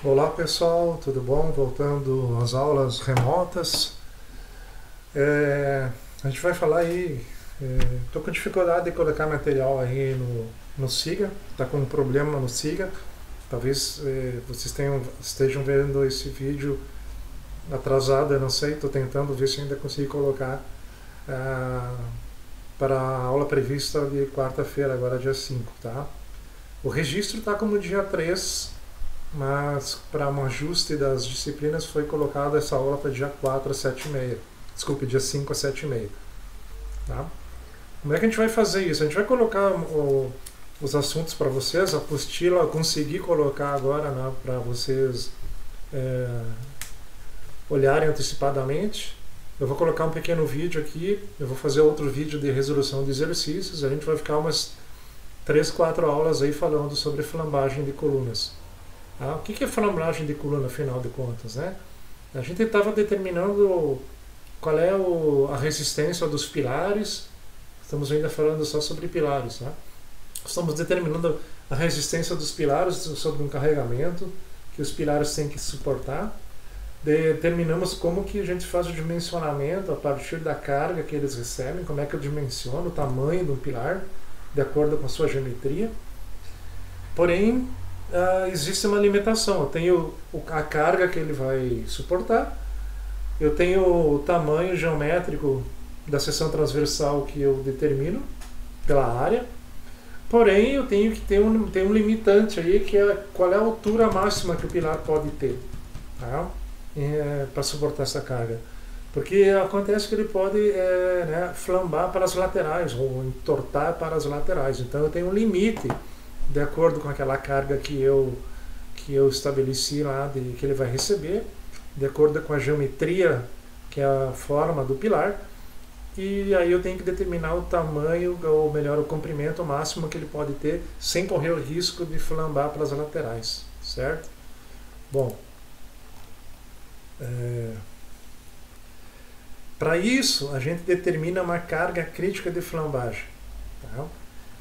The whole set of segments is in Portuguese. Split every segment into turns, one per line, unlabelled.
Olá pessoal, tudo bom? Voltando às aulas remotas. A gente vai falar aí. Estou com dificuldade de colocar material aí no Siga, está com um problema no Siga. Talvez vocês estejam vendo esse vídeo atrasado, eu não sei, estou tentando ver se ainda consigo colocar ah, para a aula prevista de quarta-feira, agora dia 5, tá? O registro está como dia 3, mas para um ajuste das disciplinas foi colocada essa aula para dia 4 às 7h30. Desculpe, dia 5 às 7h30. Tá? Como é que a gente vai fazer isso? A gente vai colocar os assuntos para vocês, a apostila eu consegui colocar agora, né, para vocês olharem antecipadamente. Eu vou colocar um pequeno vídeo aqui, eu vou fazer outro vídeo de resolução de exercícios, a gente vai ficar umas 3, 4 aulas aí falando sobre flambagem de colunas. O que é flambagem de coluna, afinal de contas, né? A gente estava determinando qual é a resistência dos pilares. Estamos ainda falando só sobre pilares, né? Estamos determinando a resistência dos pilares sobre um carregamento que os pilares têm que suportar. Determinamos como que a gente faz o dimensionamento a partir da carga que eles recebem, como é que eu dimensiono o tamanho de um pilar de acordo com a sua geometria. Porém, existe uma limitação. Eu tenho a carga que ele vai suportar, eu tenho o tamanho geométrico da seção transversal que eu determino pela área, porém eu tenho que ter um limitante aí, que é qual é a altura máxima que o pilar pode ter, tá? Para suportar essa carga. Porque acontece que ele pode flambar para as laterais ou entortar para as laterais. Então eu tenho um limite de acordo com aquela carga que eu estabeleci lá, que ele vai receber, de acordo com a geometria, que é a forma do pilar, e aí eu tenho que determinar o tamanho, ou melhor, o comprimento máximo que ele pode ter, sem correr o risco de flambar para as laterais, certo? Bom, para isso a gente determina uma carga crítica de flambagem, tá?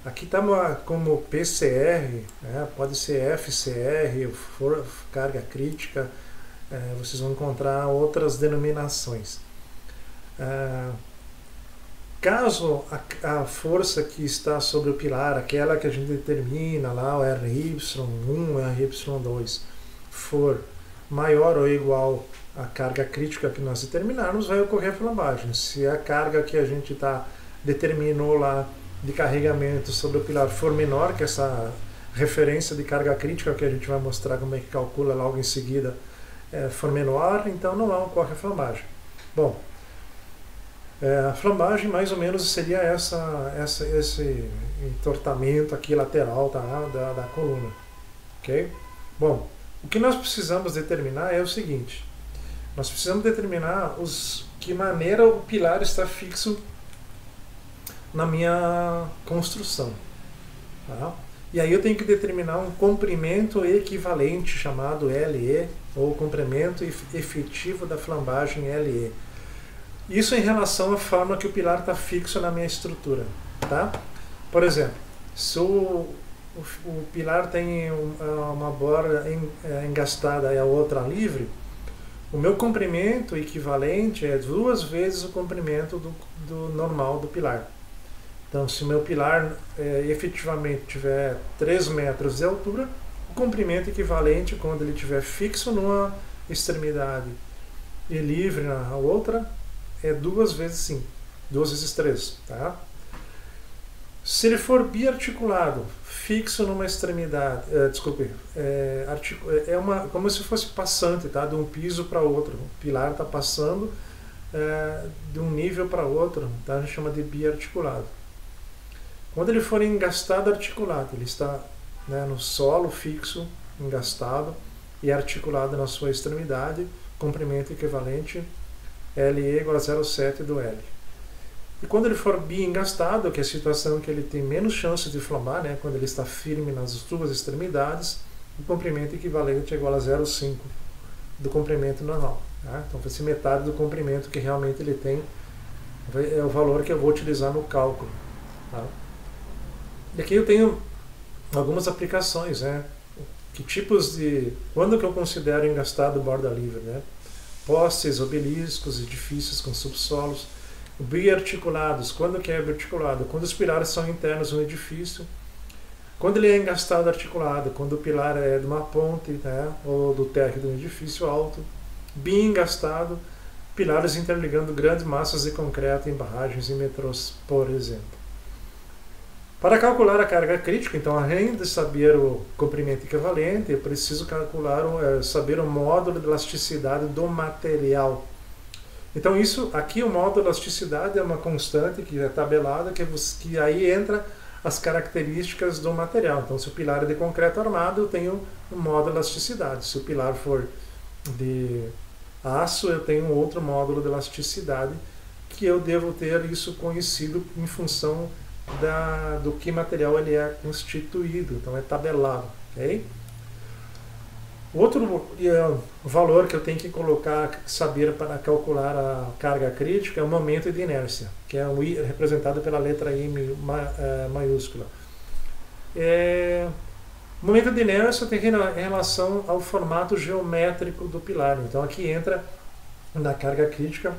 Aqui está como PCR, né? Pode ser FCR, carga crítica, vocês vão encontrar outras denominações. Caso a força que está sobre o pilar, aquela que a gente determina lá, o RY1, RY2, for maior ou igual à carga crítica que nós determinarmos, vai ocorrer flambagem. Se a carga que a gente determinou lá de carregamento sobre o pilar for menor que essa referência de carga crítica, que a gente vai mostrar como é que calcula logo em seguida, for menor, então não ocorre a flambagem. Bom, a flambagem mais ou menos seria esse entortamento aqui lateral da coluna, ok? Bom, o que nós precisamos determinar é o seguinte: nós precisamos determinar que maneira o pilar está fixo na minha construção, tá? E aí eu tenho que determinar um comprimento equivalente chamado LE, ou comprimento efetivo da flambagem LE. Isso em relação à forma que o pilar está fixo na minha estrutura, tá? Por exemplo, se o pilar tem uma borda engastada e a outra livre, o meu comprimento equivalente é 2 vezes o comprimento do normal do pilar. Então, se o meu pilar efetivamente tiver 3 metros de altura, o comprimento equivalente, quando ele estiver fixo numa extremidade e livre na outra, é 2 vezes 5, 2 vezes 3. Tá? Se ele for biarticulado, fixo numa extremidade, como se fosse passante, tá? De um piso para outro. O pilar está passando de um nível para outro, tá? A gente chama de biarticulado. Quando ele for engastado articulado, ele está no solo fixo, engastado e articulado na sua extremidade, comprimento equivalente LE igual a 0,7 do L. E quando ele for bi-engastado, que é a situação que ele tem menos chance de flambar, né, quando ele está firme nas duas extremidades, o comprimento equivalente é igual a 0,5 do comprimento normal. Tá? Então vai ser metade do comprimento que realmente ele tem, é o valor que eu vou utilizar no cálculo. Tá? E aqui eu tenho algumas aplicações, né? Que tipos de... Quando que eu considero engastado borda livre, né? Postes, obeliscos, edifícios com subsolos. Biarticulados. Quando que é biarticulado? Quando os pilares são internos no edifício. Quando ele é engastado articulado, quando o pilar é de uma ponte, né, ou do térreo de um edifício alto. Biengastado, pilares interligando grandes massas de concreto em barragens e metrôs, por exemplo. Para calcular a carga crítica, então, além de saber o comprimento equivalente, eu preciso saber o módulo de elasticidade do material. Então, aqui o módulo de elasticidade é uma constante que é tabelada, que aí entra as características do material. Então, se o pilar é de concreto armado, eu tenho um módulo de elasticidade. Se o pilar for de aço, eu tenho um outro módulo de elasticidade, que eu devo ter isso conhecido em função do que material ele é constituído. Então, é tabelado. Okay? Outro valor que eu tenho que saber para calcular a carga crítica é o momento de inércia, que é representado pela letra I maiúscula. O momento de inércia tem relação ao formato geométrico do pilar. Então aqui entra na carga crítica.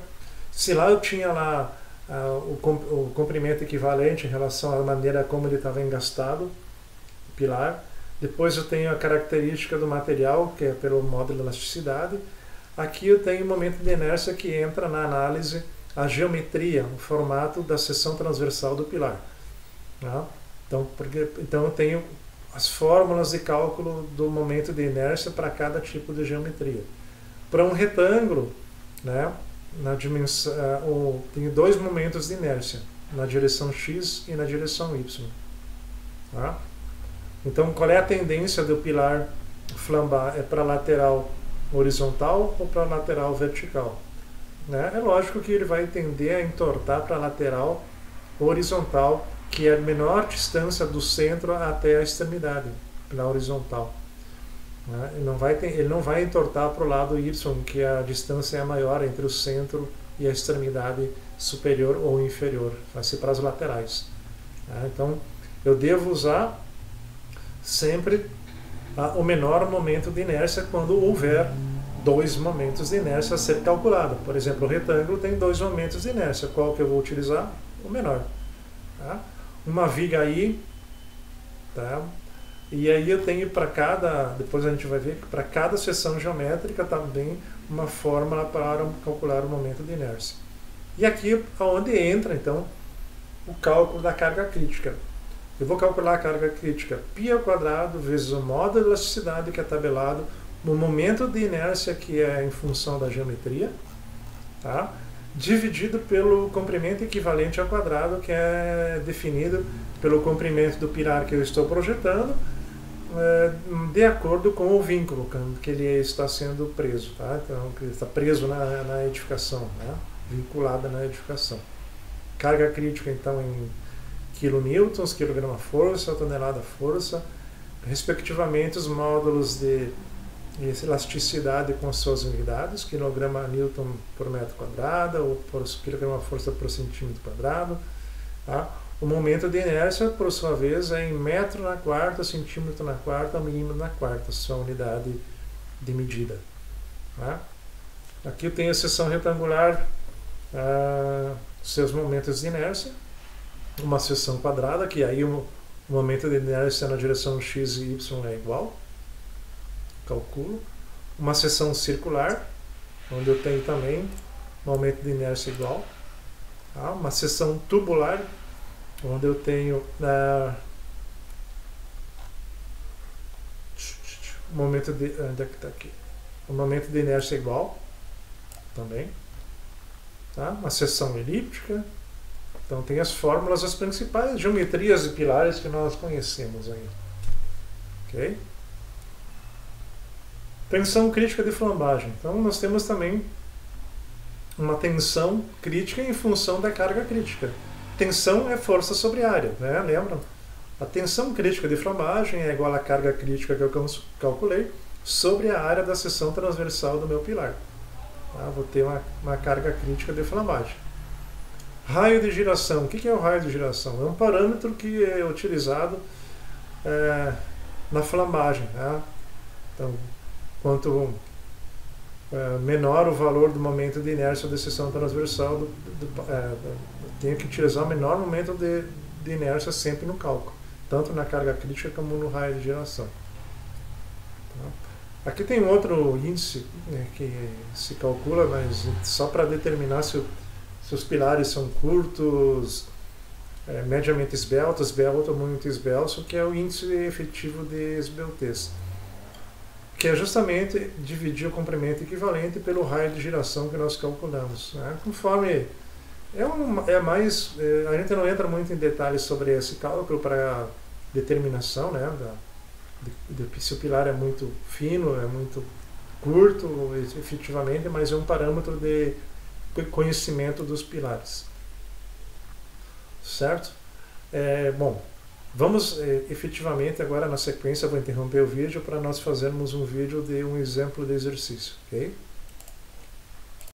Se lá eu tinha lá o comprimento equivalente em relação à maneira como ele estava engastado, o pilar. Depois eu tenho a característica do material, que é pelo módulo de elasticidade. Aqui eu tenho o momento de inércia que entra na análise a geometria, o formato da seção transversal do pilar. Tá? Então eu tenho as fórmulas de cálculo do momento de inércia para cada tipo de geometria. Para um retângulo, né, tenho dois momentos de inércia, na direção x e na direção y. Tá? Então, qual é a tendência do pilar flambar? É para a lateral horizontal ou para a lateral vertical? Né? É lógico que ele vai tender a entortar para a lateral horizontal, que é a menor distância do centro até a extremidade, na horizontal. Né? Ele não vai entortar para o lado y, que a distância é maior entre o centro e a extremidade superior ou inferior. Vai ser para as laterais. Né? Então, eu devo usar sempre o menor momento de inércia quando houver dois momentos de inércia a ser calculado. Por exemplo, o retângulo tem dois momentos de inércia. Qual que eu vou utilizar? O menor. Tá? Uma viga aí, tá? E aí eu tenho depois a gente vai ver que para cada seção geométrica também uma fórmula para calcular o momento de inércia. E aqui é onde entra então o cálculo da carga crítica. Eu vou calcular a carga crítica π² vezes o módulo de elasticidade, que é tabelado, no momento de inércia, que é em função da geometria, tá? Dividido pelo comprimento equivalente ao quadrado, que é definido pelo comprimento do pilar que eu estou projetando, de acordo com o vínculo que ele está sendo preso. Tá? Então, ele está preso na edificação, né? Vinculada na edificação. Carga crítica, então, em kilonewtons, quilograma-força, tonelada-força, respectivamente os módulos de elasticidade com as suas unidades, quilograma-newton por metro quadrado, ou por quilograma-força por centímetro quadrado. Tá? O momento de inércia, por sua vez, é em metro na quarta, centímetro na quarta, milímetro na quarta, sua unidade de medida. Tá? Aqui eu tenho a seção retangular, seus momentos de inércia, uma seção quadrada, que aí o momento de inércia na direção x e y é igual, calculo. Uma seção circular, onde eu tenho também momento de inércia igual. Tá? Uma seção tubular, onde eu tenho momento de onde é que está aqui? O momento de inércia igual também. Tá? Uma seção elíptica. Então tem as fórmulas, as principais geometrias e pilares que nós conhecemos aí. Ok? Tensão crítica de flambagem. Então nós temos também uma tensão crítica em função da carga crítica. Tensão é força sobre área, né? Lembram? A tensão crítica de flambagem é igual à carga crítica que eu calculei sobre a área da seção transversal do meu pilar. Tá? Vou ter uma carga crítica de flambagem. Raio de giração. O que é o raio de giração? É um parâmetro que é utilizado na flambagem. Tá? Então, quanto menor o valor do momento de inércia da seção transversal, tenho que utilizar o menor momento de inércia sempre no cálculo, tanto na carga crítica como no raio de geração. Tá? Aqui tem outro índice, né, que se calcula, mas só para determinar se os pilares são curtos, mediamente esbeltos, esbelto ou muito esbelto, que é o índice efetivo de esbeltez, que é justamente dividir o comprimento equivalente pelo raio de giração que nós calculamos. Né? Conforme a gente não entra muito em detalhes sobre esse cálculo para determinação, né, se o pilar é muito fino, é muito curto, efetivamente, mas é um parâmetro de conhecimento dos pilares. Certo? Bom, vamos efetivamente agora na sequência, vou interromper o vídeo para nós fazermos um vídeo de um exemplo de exercício, ok?